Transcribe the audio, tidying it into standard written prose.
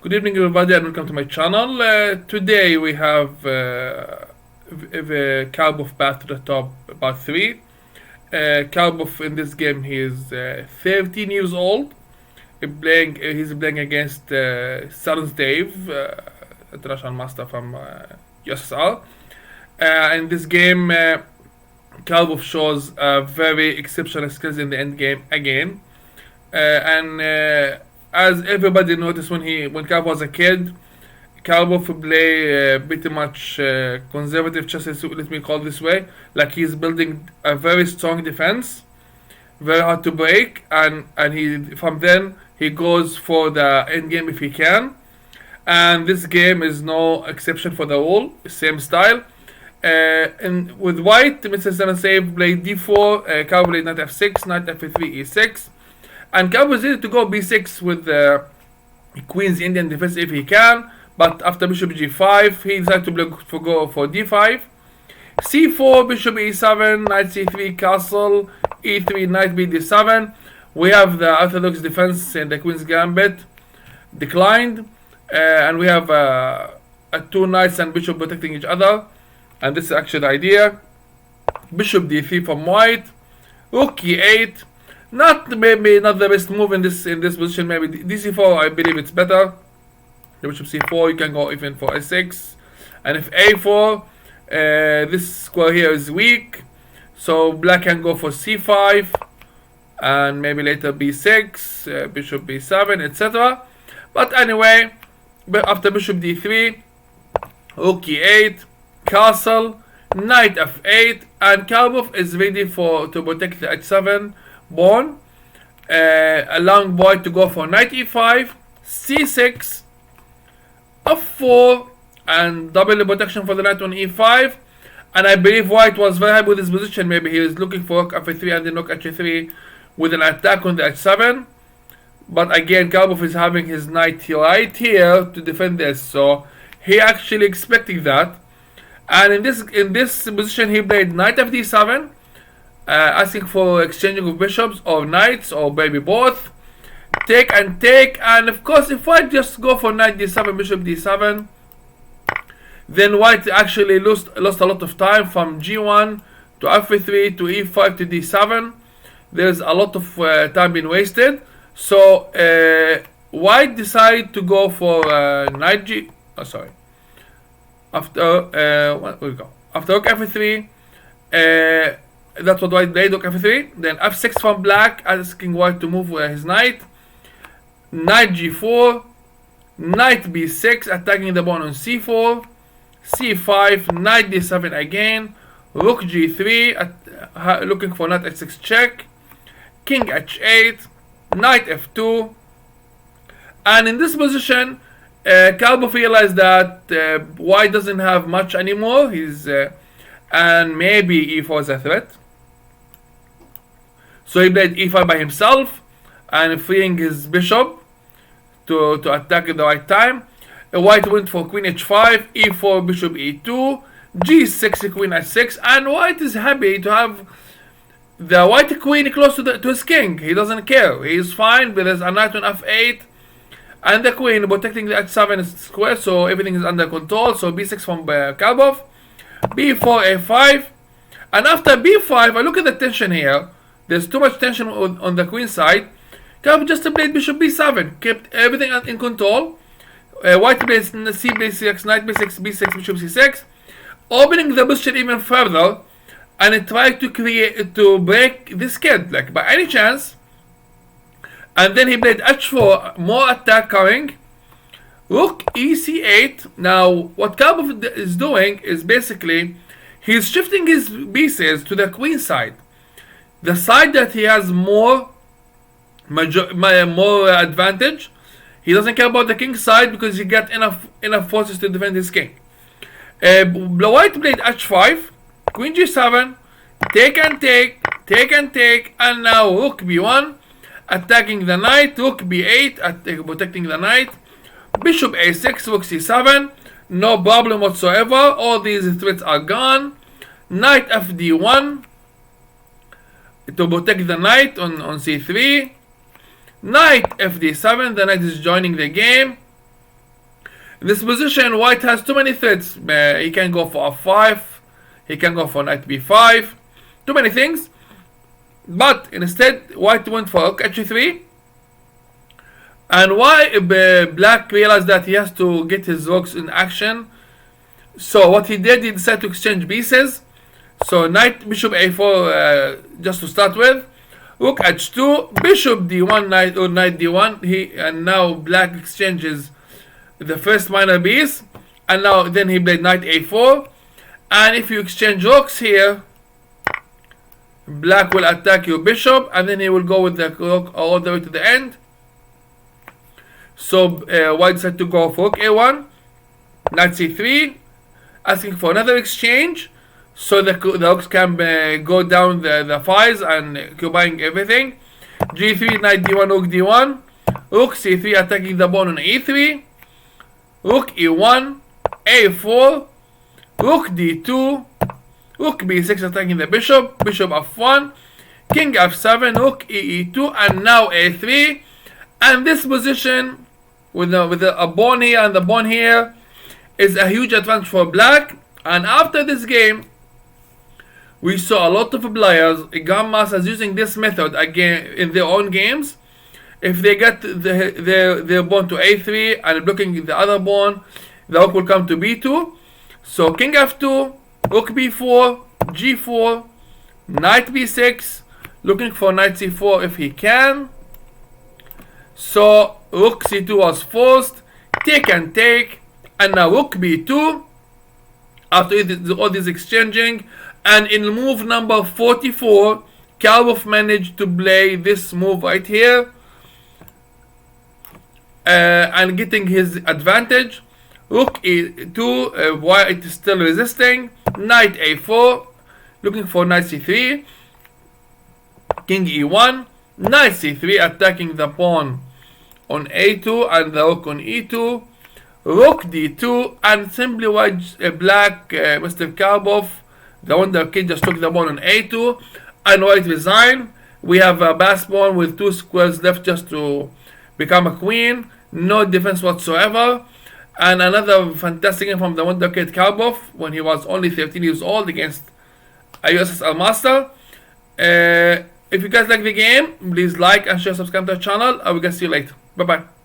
Good evening, everybody, and welcome to my channel. Today we have the Karpov Path to the Top Part 3. Karpov in this game, he is 13 years old. He's playing against Sarns Dave, international master from USSR. In this game, Karpov shows very exceptional skills in the end game again. As everybody noticed when Karpov was a kid, Karpov play pretty much conservative chess, let me call it this way. Like he's building a very strong defense, very hard to break, and from then he goes for the end game if he can. And this game is no exception for the rule, same style. And with white, Mr. Sanasev played d4, Karpov played knight f6, knight f3, e6. And Karpov is ready to go b6 with the queen's Indian defense if he can, but after bishop g5, he decided to go for d5. c4, bishop e7, knight c3, castle, e3, knight b d7. We have the orthodox defense in the queen's gambit declined, and we have two knights and bishop protecting each other, and this is actually the idea. Bishop d3 from white, rook e8. Maybe not the best move in this position. Maybe dc4. I believe it's better. The bishop c4. You can go even for a6, and if a4, this square here is weak, so black can go for c5, and maybe later b6, bishop b7, etc. But anyway, after bishop d3, rook e8, castle, knight f8, and Karpov is ready to protect the h7 pawn, allowing white to go for knight e5, c6, f4, and double protection for the knight on e5. And I believe white was very happy with his position. Maybe he was looking for rook f3 and then rook h3 with an attack on the h7. But again, Karpov is having his knight right here to defend this, so he actually expecting that. And in this position, he played knight fd7. Asking for exchanging of bishops or knights or maybe both. Take, and of course if white just go for knight d7, bishop d7, then white actually lost a lot of time from g1 to f3 to e5 to d7. There's a lot of time being wasted, so white decided to go for knight g. After rook f3. That's what white played, rook f3. Then f6 from black, asking white to move his knight. Knight g4, knight b6, attacking the pawn on c4, c5, knight d7 again, rook g3, looking for knight h6 check, king h8, knight f2. And in this position, Karpov realized that white doesn't have much anymore. And maybe e4 is a threat. So he played e5 by himself and freeing his bishop to attack at the right time. White went for queen h5, e4, bishop e2, g6, queen h6, and white is happy to have the white queen close to his king. He doesn't care. He's fine, but there's a knight on f8, and the queen protecting the h7 square, so everything is under control. So b6 from Karpov, b4, a5, and after b5, I look at the tension here. There's too much tension on the queen side. Karpov just played bishop b7, kept everything in control. White plays c b6, knight b6, b6, bishop c6, opening the position even further, and it tried to break this kid, like by any chance. And then he played h4, more attack coming. Rook ec8. Now, what Karpov is doing is basically he's shifting his pieces to the queen side, the side that he has more advantage. He doesn't care about the king side because he got enough forces to defend his king. White played h5, queen g7, take, and now rook b1, attacking the knight, rook b8, protecting the knight, bishop a6, rook c7, no problem whatsoever. All these threats are gone. Knight fd1 to protect the knight on c3. Knight fd7, the knight is joining the game. In this position, white has too many threats. He can go for f5, he can go for knight b5, too many things. But instead, white went for rook h3. And why black realized that he has to get his rooks in action. So what he did, he decided to exchange pieces. So knight bishop a4 just to start with. Rook h2, bishop d1, knight or knight d1. And now black exchanges the first minor piece, and now then he played knight a4. And if you exchange rooks here, black will attack your bishop, and then he will go with the rook all the way to the end. So white decided to go for rook a1, knight c3, asking for another exchange, so the rooks can go down the files and occupying everything. g3, knight d1, rook d1, rook c3, attacking the pawn on e3. Rook e1, a4, rook d2, rook b6 attacking the bishop, bishop f1, king f7, rook e2, and now a3. And this position with a pawn here and the pawn here is a huge advantage for black. And after this game, we saw a lot of players, grandmasters, using this method again in their own games. If they get their pawn to a3 and blocking the other pawn, the rook will come to b2. So king f2, rook b4, g4, knight b6, looking for knight c4 if he can. So rook c2 was forced, take and take, and now rook b2 after all this exchanging. And in move number 44, Karpov managed to play this move right here. And getting his advantage. Rook e2, white is still resisting. Knight a4, looking for knight c3. King e1, knight c3, attacking the pawn on a2 and the rook on e2. Rook d2, and simply white, black, Mr. Karpov, the wonder kid, just took the pawn on a2, and white resigned. We have a pass pawn with 2 squares left just to become a queen. No defense whatsoever. And another fantastic game from the wonder kid Karpov when he was only 13 years old against a USSR master. If you guys like the game, please like and share, subscribe to our channel. I will see you later. Bye bye.